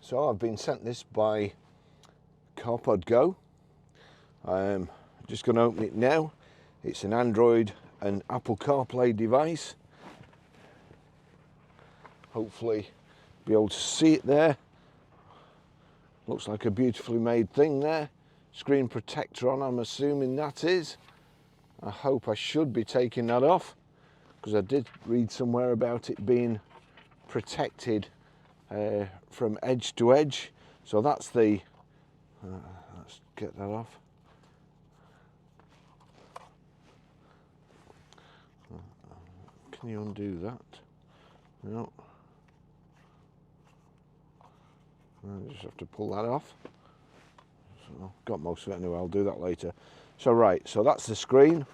So I've been sent this by CarpodGo. I'm just going to open it now. It's an Android and Apple CarPlay device. Hopefully be able to see it there. Looks like a beautifully made thing there. Screen protector on, I'm assuming that is. I hope I should be taking that off, because I did read somewhere about it being protected from edge to edge. So that's the, let's get that off. Can you undo that? No. I just have to pull that off. So I've got most of it anyway, I'll do that later. So right, so that's the screen.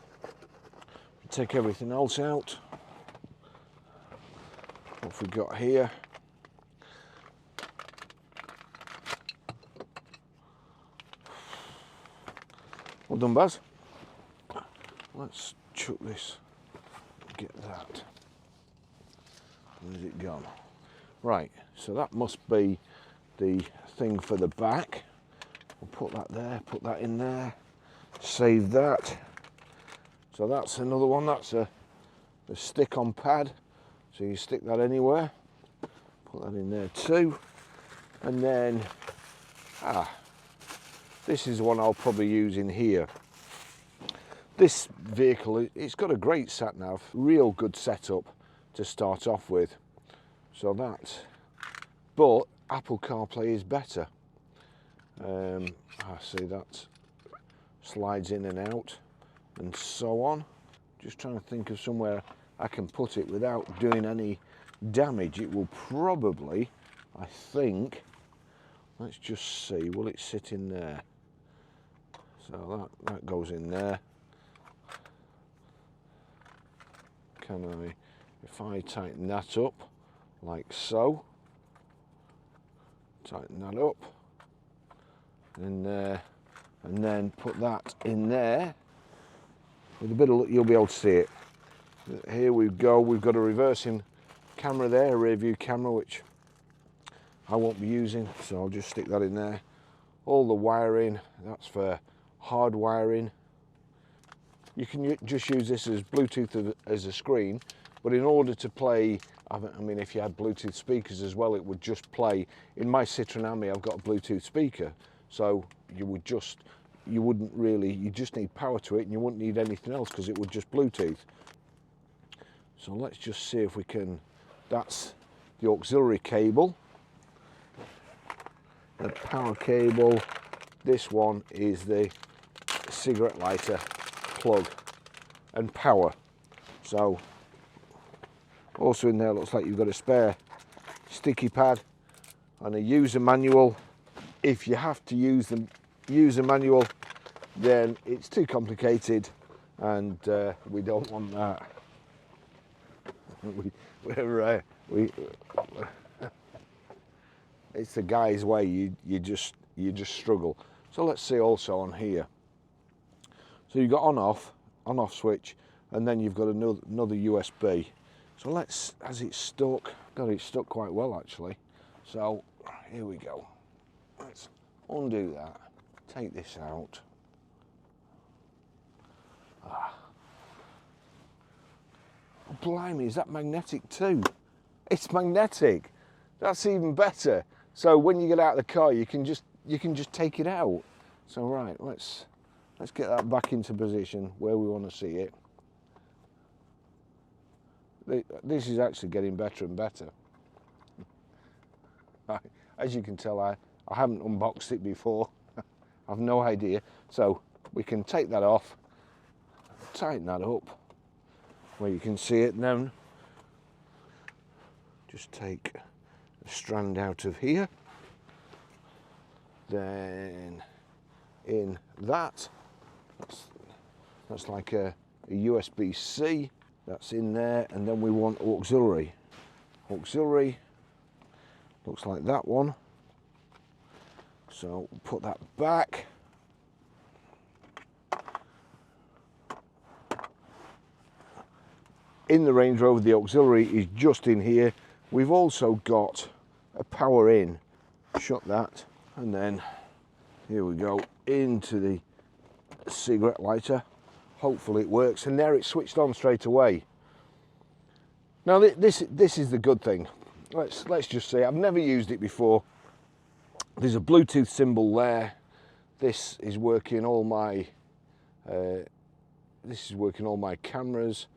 Take everything else out. What have we got here? Well done, Baz. Let's chuck this. Get that. Where's it gone? Right, so that must be the thing for the back. We'll put that there, put that in there, save that. So that's another one, that's a stick-on pad, so you stick that anywhere. Put that in there too. And then, this is one I'll probably use in here. This vehicle, it's got a great sat-nav, real good setup to start off with. So that's, but Apple CarPlay is better. I see that slides in and out and so on. Just trying to think of somewhere I can put it without doing any damage. It will probably, I think, let's just see, will it sit in there? So that goes in there. Can I, if I tighten that up like so, tighten that up in there, and then put that in there with a bit of, you'll be able to see it. Here we go, we've got a reversing camera there, a rear view camera, which I won't be using, so I'll just stick that in there. All the wiring, that's for hard wiring. You can just use this as Bluetooth as a screen, but in order to play, I mean, if you had Bluetooth speakers as well, it would just play. In my Citroen Ami, I've got a Bluetooth speaker, so you just need power to it, and you wouldn't need anything else because it would just Bluetooth. So let's just see if we can, that's the auxiliary cable, the power cable. This one is the cigarette lighter plug and power. So also in there looks like you've got a spare sticky pad and a user manual. If you have to use the user manual, then it's too complicated, and we don't want that. It's the guy's way. You just struggle. So let's see also on here. So you've got on-off switch, and then you've got another USB. So let's, as it's stuck, God, it's stuck quite well actually. So here we go. Let's undo that, take this out. Oh, blimey, is that magnetic too? It's magnetic. That's even better. So when you get out of the car, you can just take it out. So right, let's get that back into position where we want to see it. This is actually getting better and better. As you can tell, I haven't unboxed it before. I've no idea. So we can take that off, tighten that up where you can see it now. Just take a strand out of here. Then in that's like a USB-C. That's in there, and then we want auxiliary. Auxiliary looks like that one. So put that back. In the Range Rover, the auxiliary is just in here. We've also got a power in shut that, and then here we go into the cigarette lighter. Hopefully it works, and there it's switched on straight away. Now this is the good thing. Let's just say I've never used it before. There's a Bluetooth symbol there. This is working all my cameras,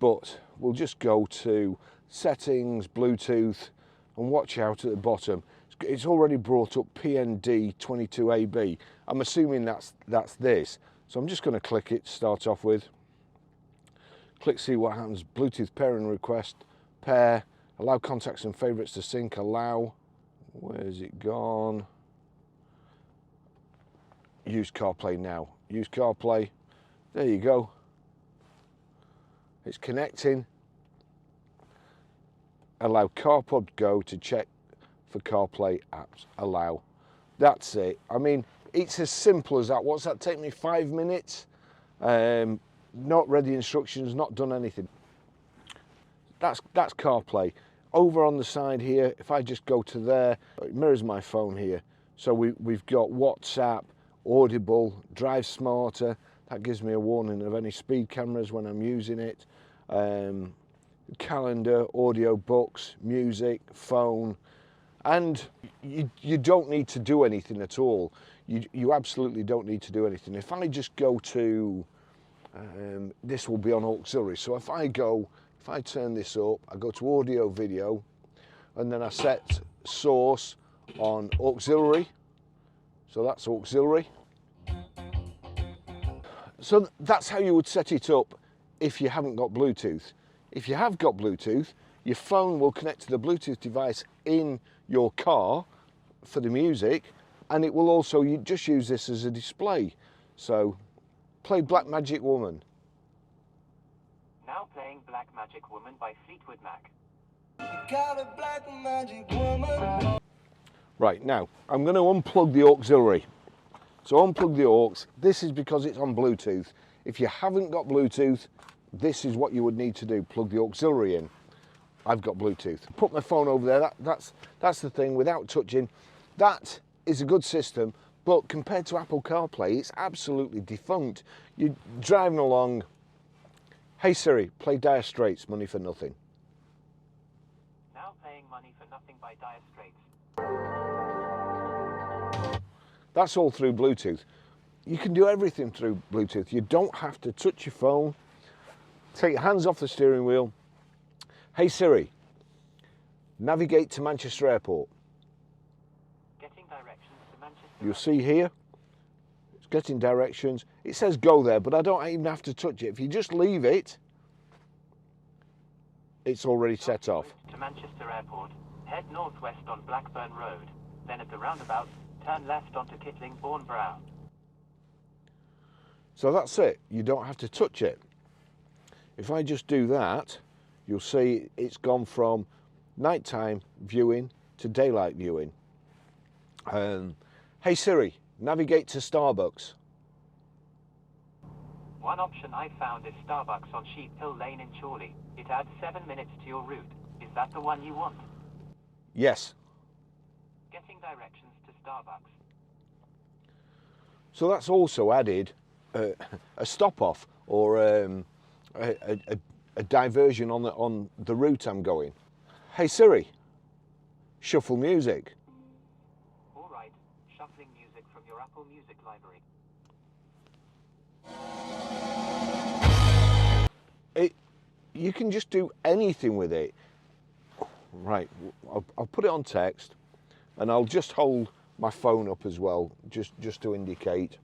but we'll just go to settings, Bluetooth, and watch out at the bottom. It's already brought up PND 22AB. I'm assuming that's this. So I'm just going to click it to start off with. Click see what happens. Bluetooth pairing request, pair, allow contacts and favourites to sync, allow. Where's it gone? Use CarPlay now. Use CarPlay. There you go. It's connecting. Allow CarpodGo to check for CarPlay apps. Allow. That's it. I mean, it's as simple as that. What's that take me? 5 minutes? Not read the instructions, not done anything. That's CarPlay. Over on the side here, if I just go to there, it mirrors my phone here. So we've got WhatsApp, Audible, Drive Smarter. That gives me a warning of any speed cameras when I'm using it. Calendar, audio books, music, phone. And you don't need to do anything at all. You absolutely don't need to do anything. If I just go to, this will be on auxiliary. So if I turn this up, I go to audio video, and then I set source on auxiliary. So that's auxiliary. So that's how you would set it up if you haven't got Bluetooth. If you have got Bluetooth, your phone will connect to the Bluetooth device in your car for the music, and it will also, you just use this as a display. So play Black Magic Woman. Now playing Black Magic Woman by Fleetwood Mac. Got a black magic woman. Right, now I'm going to unplug the auxiliary. So unplug the aux. This is because it's on Bluetooth. If you haven't got Bluetooth, this is what you would need to do. Plug the auxiliary in. I've got Bluetooth. Put my phone over there. That's the thing, without touching. That is a good system, but compared to Apple CarPlay, it's absolutely defunct. You're driving along. Hey Siri, play Dire Straits, Money for Nothing. Now playing Money for Nothing by Dire Straits. That's all through Bluetooth. You can do everything through Bluetooth. You don't have to touch your phone. Take your hands off the steering wheel. Hey Siri, navigate to Manchester Airport. Getting directions to Manchester. You'll see here, it's getting directions. It says go there, but I don't even have to touch it. If you just leave it, it's already set off. To Manchester Airport, head northwest on Blackburn Road. Then at the roundabout, turn left onto Kittling-Bourne Brown. So that's it. You don't have to touch it. If I just do that, you'll see it's gone from nighttime viewing to daylight viewing. Hey Siri, navigate to Starbucks. One option I found is Starbucks on Sheep Hill Lane in Chorley. It adds 7 minutes to your route. Is that the one you want? Yes. Getting directions to Starbucks. So that's also added a stop off or a diversion on the route I'm going. Hey Siri, shuffle music. All right, shuffling music from your Apple Music library. You can just do anything with it. Right, I'll put it on text, and I'll just hold my phone up as well, just to indicate.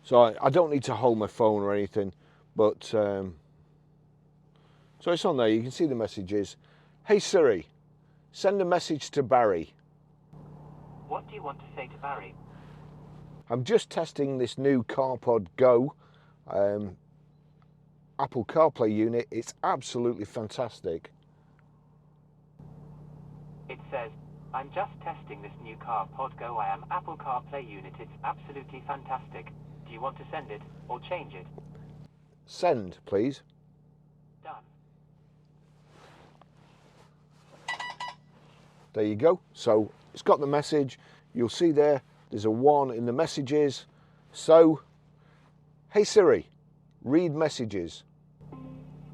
So I don't need to hold my phone or anything, but so it's on there. You can see the messages. Hey Siri, send a message to Barry. What do you want to say to Barry? I'm just testing this new CarpodGo Apple CarPlay unit. It's absolutely fantastic. It says, I'm just testing this new CarpodGo Apple CarPlay unit. It's absolutely fantastic. Do you want to send it or change it? Send, please. Done. There you go. So it's got the message. You'll see there's a 1 in the messages. So, hey Siri, read messages.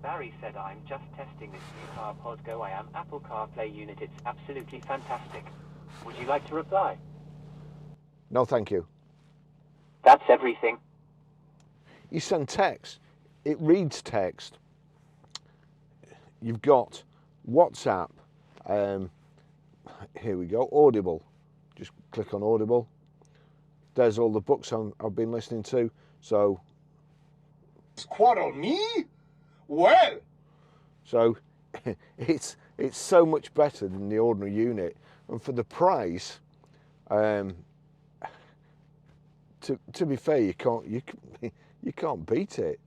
Barry said, I'm just testing this new CarpodGo Am Apple CarPlay unit. It's absolutely fantastic. Would you like to reply? No, thank you. That's everything. You send text. It reads text. You've got WhatsApp. Here we go. Audible. Just click on Audible. There's all the books I've been listening to. So. Quarrel me? Well. So it's so much better than the ordinary unit, and for the price, to be fair, you can't beat it.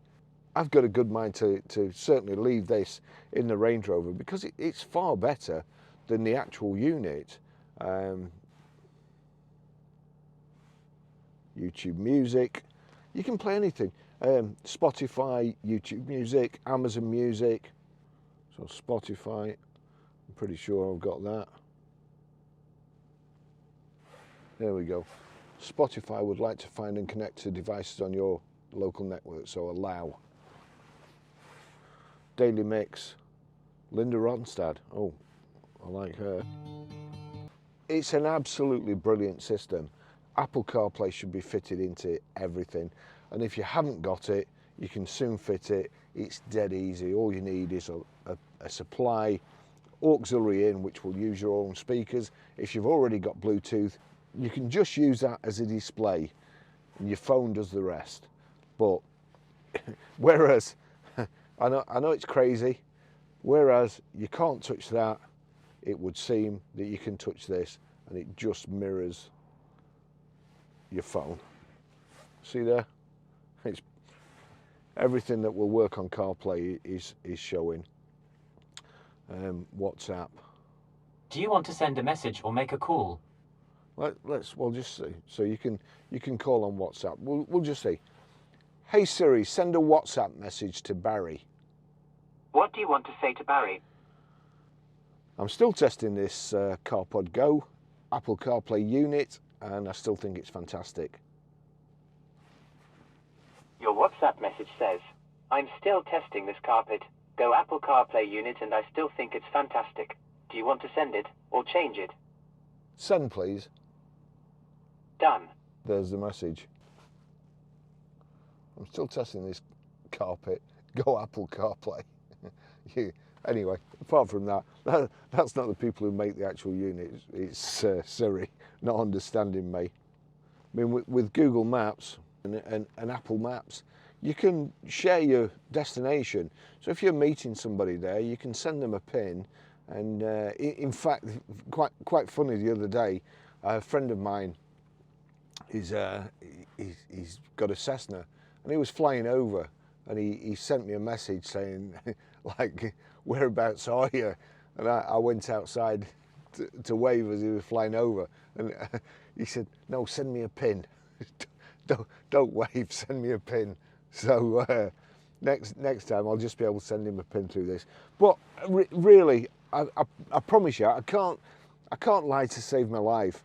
I've got a good mind to certainly leave this in the Range Rover because it's far better than the actual unit. YouTube Music, you can play anything. Spotify, YouTube Music, Amazon Music. So Spotify, I'm pretty sure I've got that. There we go. Spotify would like to find and connect to devices on your local network, so allow. Daily Mix, Linda Ronstadt. Oh, I like her. It's an absolutely brilliant system. Apple CarPlay should be fitted into everything. And if you haven't got it, you can soon fit it. It's dead easy. All you need is a supply auxiliary in, which will use your own speakers. If you've already got Bluetooth, you can just use that as a display and your phone does the rest. But whereas, I know it's crazy, whereas you can't touch that, it would seem that you can touch this and it just mirrors your phone. See there? It's everything that will work on CarPlay is showing. WhatsApp. Do you want to send a message or make a call? We'll just see. So you can call on WhatsApp. We'll just see. Hey Siri, send a WhatsApp message to Barry. What do you want to say to Barry? I'm still testing this CarpodGo Apple CarPlay unit, and I still think it's fantastic. Your WhatsApp message says, I'm still testing this CarpodGo Apple CarPlay unit and I still think it's fantastic. Do you want to send it or change it? Send, please. Done. There's the message. I'm still testing this CarpodGo Apple CarPlay. Anyway, apart from that, that's not the people who make the actual unit. It's Siri not understanding me. I mean, with Google Maps and Apple Maps, you can share your destination. So if you're meeting somebody there, you can send them a pin. And in fact, quite funny, the other day, a friend of mine, he's got a Cessna, and he was flying over, and he sent me a message saying, like, whereabouts are you? And I went outside to wave as he was flying over, and he said, no, send me a pin. Don't wave, send me a pin. So next time I'll just be able to send him a pin through this. But really, I promise you, I can't lie to save my life.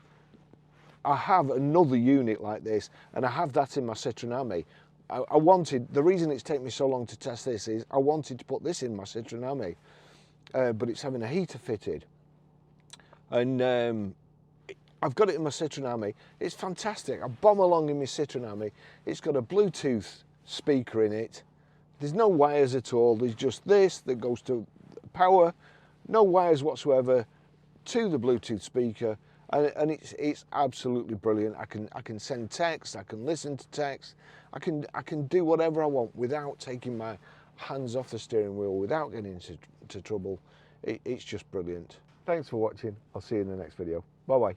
I have another unit like this, and I have that in my Citroen Ami. I wanted, the reason it's taken me so long to test this is I wanted to put this in my Citroen Ami, but it's having a heater fitted. And I've got it in my Citroen Ami. It's fantastic. I bomb along in my Citroen Ami. It's got a Bluetooth speaker in it. There's no wires at all. There's just this that goes to power. No wires whatsoever to the Bluetooth speaker. And it's absolutely brilliant. I can send text, I can listen to text, I can do whatever I want without taking my hands off the steering wheel, without getting into trouble. It's just brilliant. Thanks for watching. I'll see you in the next video. Bye bye.